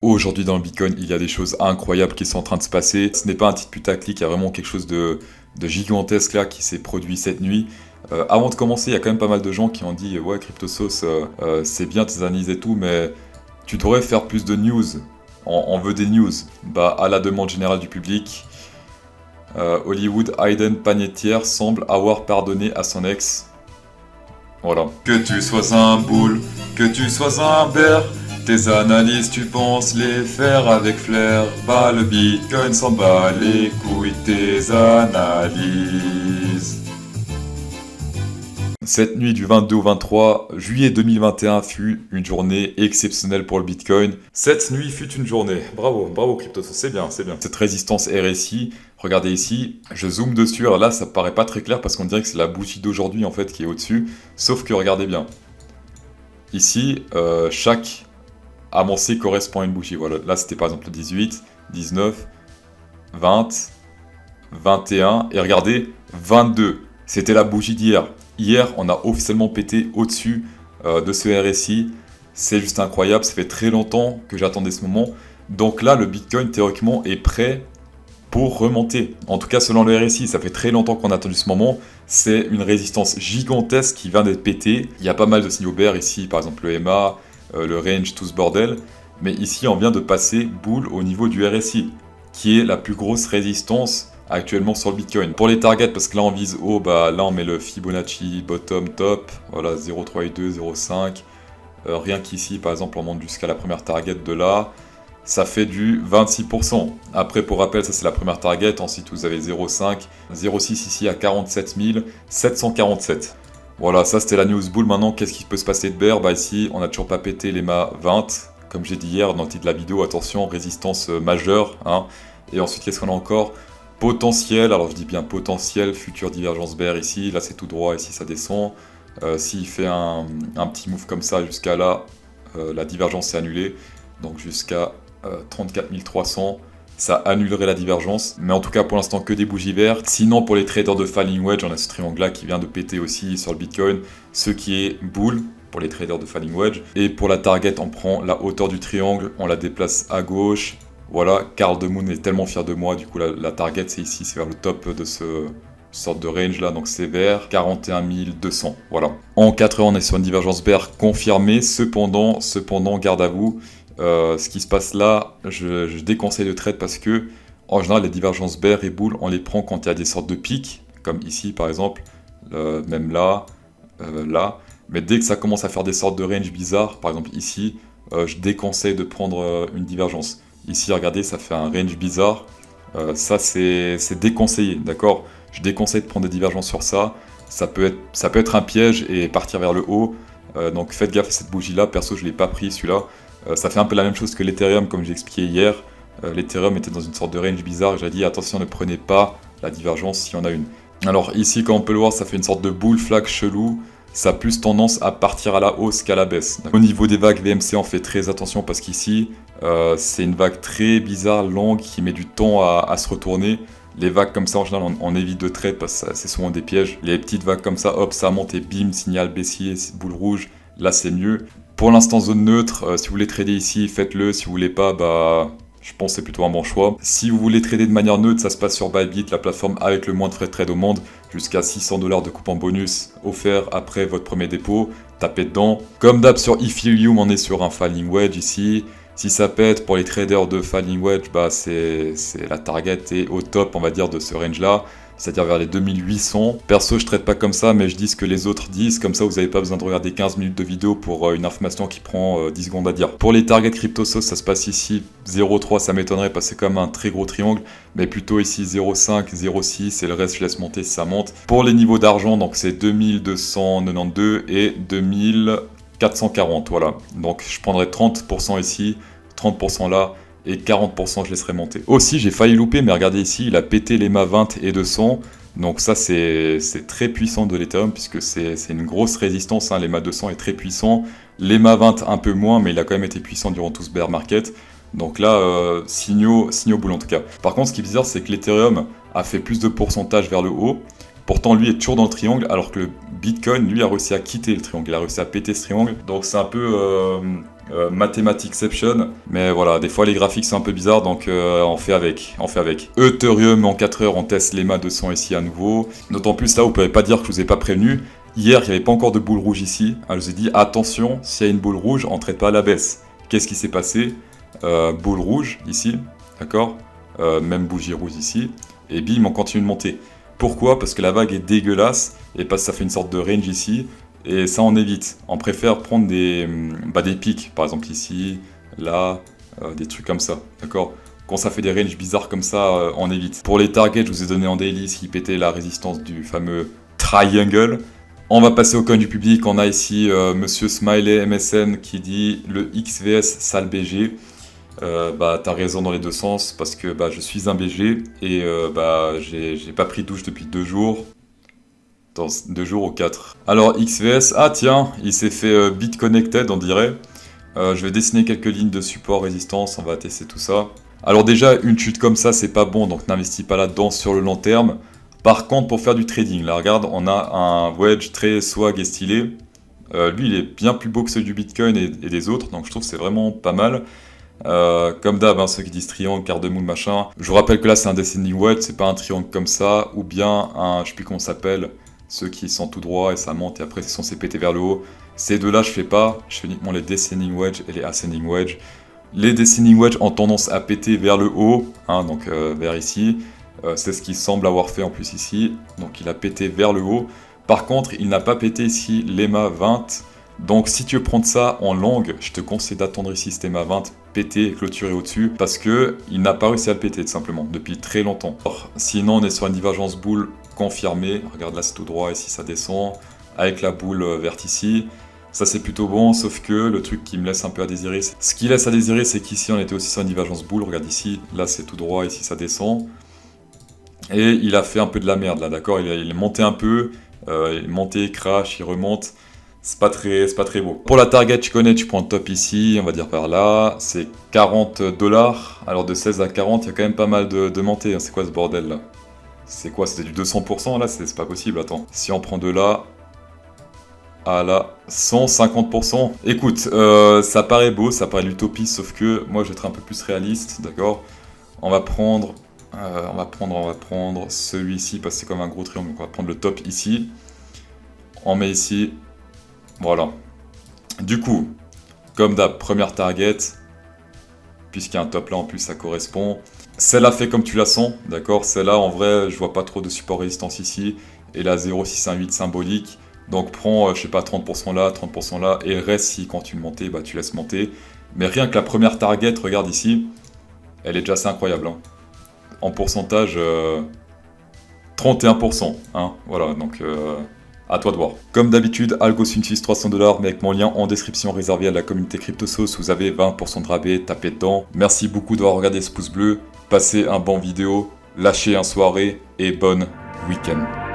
Aujourd'hui dans le Bitcoin, il y a des choses incroyables qui sont en train de se passer. Ce n'est pas un titre putaclic, il y a vraiment quelque chose de gigantesque là qui s'est produit cette nuit. Avant de commencer, il y a quand même pas mal de gens qui ont dit ouais CryptoSauce, c'est bien tes analyses et tout, mais tu devrais faire plus de news. On veut des news. Bah à la demande générale du public, Hollywood Hayden Panettiere semble avoir pardonné à son ex. Voilà. Que tu sois un boule, que tu sois un bear, tes analyses tu penses les faire avec flair. Bah le Bitcoin s'en bat les couilles, tes analyses. Cette nuit du 22 au 23 juillet 2021 fut une journée exceptionnelle pour le Bitcoin. Cette nuit fut une journée. Bravo, bravo CryptoSauce, c'est bien, c'est bien. Cette résistance RSI, regardez ici, je zoome dessus, alors là ça paraît pas très clair parce qu'on dirait que c'est la bougie d'aujourd'hui en fait qui est au-dessus. Sauf que regardez bien. Ici, chaque avancée correspond à une bougie. Voilà, là c'était par exemple le 18, 19, 20, 21 et regardez, 22. C'était la bougie d'hier. Hier, on a officiellement pété au-dessus de ce RSI. C'est juste incroyable, ça fait très longtemps que j'attendais ce moment. Donc là, le Bitcoin, théoriquement, est prêt pour remonter. En tout cas, selon le RSI, ça fait très longtemps qu'on a attendu ce moment. C'est une résistance gigantesque qui vient d'être pétée. Il y a pas mal de signaux bear ici, par exemple le EMA, le range, tout ce bordel. Mais ici, on vient de passer boule au niveau du RSI, qui est la plus grosse résistance actuellement sur le Bitcoin. Pour les targets, parce que là on vise haut, bah là on met le Fibonacci bottom top, voilà 0,382, 0,5. Rien qu'ici, par exemple, on monte jusqu'à la première target de là, ça fait du 26%. Après, pour rappel, ça c'est la première target, ensuite vous avez 0,5, 0,6 ici à 47 747. Voilà, ça c'était la news bull. Maintenant, qu'est-ce qui peut se passer de bear? Bah ici, on n'a toujours pas pété les mâts 20. Comme j'ai dit hier dans le titre de la vidéo, attention, résistance majeure. Hein. Et ensuite, qu'est-ce qu'on a encore? Potentiel, alors je dis bien potentiel, future divergence bear ici, là c'est tout droit, ici ça descend. S'il fait un petit move comme ça jusqu'à là, la divergence est annulée. Donc jusqu'à 34 300, ça annulerait la divergence. Mais en tout cas pour l'instant que des bougies vertes. Sinon pour les traders de Falling Wedge, on a ce triangle là qui vient de péter aussi sur le Bitcoin. Ce qui est bull pour les traders de Falling Wedge. Et pour la target, on prend la hauteur du triangle, on la déplace à gauche. Voilà, Carl de Moon est tellement fier de moi, du coup la target c'est ici, c'est vers le top de ce sorte de range là, donc c'est vers 41 200, voilà. En 4 heures on est sur une divergence bear confirmée, cependant, garde à vous, ce qui se passe là, je déconseille de trade parce que, en général les divergences bear et bull, on les prend quand il y a des sortes de pics, comme ici par exemple, même là, là, mais dès que ça commence à faire des sortes de range bizarres, par exemple ici, je déconseille de prendre une divergence. Ici, regardez, ça fait un range bizarre. Ça, c'est déconseillé, d'accord? Je déconseille de prendre des divergences sur ça. Ça peut être un piège et partir vers le haut. Donc faites gaffe à cette bougie-là. Perso, je ne l'ai pas pris, celui-là. Ça fait un peu la même chose que l'Ethereum, comme j'ai expliqué hier. L'Ethereum était dans une sorte de range bizarre. J'ai dit, attention, ne prenez pas la divergence s'il y en a une. Alors ici, comme on peut le voir, ça fait une sorte de bull flag chelou. Ça a plus tendance à partir à la hausse qu'à la baisse. Au niveau des vagues VMC, on fait très attention parce qu'ici, c'est une vague très bizarre, longue, qui met du temps à se retourner. Les vagues comme ça, en général, on évite de trade parce que c'est souvent des pièges. Les petites vagues comme ça, hop, ça monte et bim, signal baissier, boule rouge. Là, c'est mieux. Pour l'instant, zone neutre, si vous voulez trader ici, faites-le. Si vous voulez pas, bah... je pense que c'est plutôt un bon choix. Si vous voulez trader de manière neutre, ça se passe sur Bybit, la plateforme avec le moins de frais de trade au monde. Jusqu'à 600 $ de coupon bonus offert après votre premier dépôt. Tapez dedans. Comme d'hab sur Ethereum, on est sur un Falling Wedge ici. Si ça pète pour les traders de Falling Wedge, bah c'est la target est au top, on va dire, de ce range là. C'est-à-dire vers les 2800. Perso, je trade pas comme ça, mais je dis ce que les autres disent. Comme ça, vous n'avez pas besoin de regarder 15 minutes de vidéo pour une information qui prend 10 secondes à dire. Pour les targets CryptoSauce, ça se passe ici. 0,3, ça m'étonnerait parce que c'est quand même un très gros triangle. Mais plutôt ici 0,5, 0,6 et le reste, je laisse monter si ça monte. Pour les niveaux d'argent, donc c'est 2292 et 2440. Voilà. Donc je prendrai 30% ici, 30% là. Et 40% je laisserai monter. Aussi, j'ai failli louper, mais regardez ici, il a pété les mâts 20 et 200. Donc ça, c'est très puissant de l'Ethereum, puisque c'est une grosse résistance. Hein. Les mâts 200 est très puissant. Les mâts 20 un peu moins, mais il a quand même été puissant durant tout ce bear market. Donc là, signaux boule en tout cas. Par contre, ce qui est bizarre, c'est que l'Ethereum a fait plus de pourcentage vers le haut. Pourtant, lui est toujours dans le triangle, alors que le Bitcoin, lui, a réussi à quitter le triangle. Il a réussi à péter ce triangle. Donc c'est un peu Mathematicception. Mais voilà, des fois les graphiques sont un peu bizarres, donc on fait avec. Ethereum en 4 heures, on teste l'EMA 200 ici à nouveau. D'autant plus là, vous pouvez pas dire que je vous ai pas prévenu. Hier, il n'y avait pas encore de boule rouge ici. Alors, je vous ai dit, attention, s'il y a une boule rouge, on ne traite pas à la baisse. Qu'est-ce qui s'est passé? Boule rouge ici, d'accord, même bougie rouge ici. Et bim, on continue de monter. Pourquoi? Parce que la vague est dégueulasse et parce que ça fait une sorte de range ici. Et ça, on évite. On préfère prendre des pics, par exemple ici, là, des trucs comme ça, d'accord? Quand ça fait des ranges bizarres comme ça, on évite. Pour les targets, je vous ai donné en daily ce qui pétait la résistance du fameux triangle. On va passer au coin du public. On a ici Monsieur Smiley MSN qui dit le XVS sale BG. Bah t'as raison dans les deux sens parce que bah je suis un BG et bah j'ai pas pris douche depuis 2 jours. Dans 2 jours ou 4. Alors XVS, ah tiens, il s'est fait bit connected on dirait. Je vais dessiner quelques lignes de support résistance, on va tester tout ça. Alors déjà une chute comme ça c'est pas bon donc n'investis pas là-dedans sur le long terme. Par contre pour faire du trading, là regarde on a un wedge très swag et stylé. Lui il est bien plus beau que celui du Bitcoin et des autres donc je trouve que c'est vraiment pas mal. Comme d'hab, hein, ceux qui disent triangle, quart de moule, machin. Je vous rappelle que là c'est un descending wedge, c'est pas un triangle comme ça, ou bien un, je sais plus comment ça s'appelle, ceux qui sont tout droit et ça monte et après c'est censé péter vers le haut. Ces deux là je fais pas, je fais uniquement les descending wedge et les ascending wedge. Les descending wedge ont tendance à péter vers le haut, hein, donc vers ici. C'est ce qu'il semble avoir fait en plus ici, donc il a pété vers le haut. Par contre, il n'a pas pété ici l'EMA 20. Donc si tu veux prendre ça en longue, je te conseille d'attendre ici cet EMA 20 péter et clôturer au-dessus parce que il n'a pas réussi à le péter tout simplement depuis très longtemps. Alors, sinon on est sur une divergence boule confirmée, regarde là c'est tout droit ici ça descend avec la boule verte ici. Ça c'est plutôt bon, sauf que le truc qui me laisse un peu à désirer, ce qui laisse à désirer c'est qu'ici on était aussi sur une divergence boule, regarde ici, là c'est tout droit, ici ça descend. Et il a fait un peu de la merde là, d'accord, il est monté un peu, il est monté, il crash, il remonte. C'est pas très beau. Pour la target, tu connais, tu prends le top ici, on va dire par là, c'est 40 $. Alors de 16 à 40, il y a quand même pas mal de montées. C'est quoi ce bordel là? C'est quoi? C'était du 200% là? C'est pas possible, attends. Si on prend de là à là, 150%. Écoute, ça paraît beau, ça paraît l'utopie, sauf que moi je vais être un peu plus réaliste, d'accord? On va prendre celui-ci parce que c'est comme un gros triangle. Donc on va prendre le top ici. On met ici. Voilà. Du coup, comme d'hab, première target, puisqu'il y a un top là en plus, ça correspond. Celle-là fait comme tu la sens, d'accord? Celle-là, en vrai, je vois pas trop de support résistance ici. Et la 0,618 symbolique. Donc prends, je sais pas, 30% là, 30% là, et reste si quand tu montes, bah tu laisses monter. Mais rien que la première target, regarde ici, elle est déjà assez incroyable. Hein. En pourcentage, 31%. Hein, voilà, donc... à toi de voir. Comme d'habitude, AlgoSynthesis 300 $, mais avec mon lien en description réservé à la communauté CryptoSauce, vous avez 20% de rabais, tapez dedans. Merci beaucoup d'avoir regardé ce pouce bleu, passez un bon vidéo, lâchez un soirée et bonne week-end.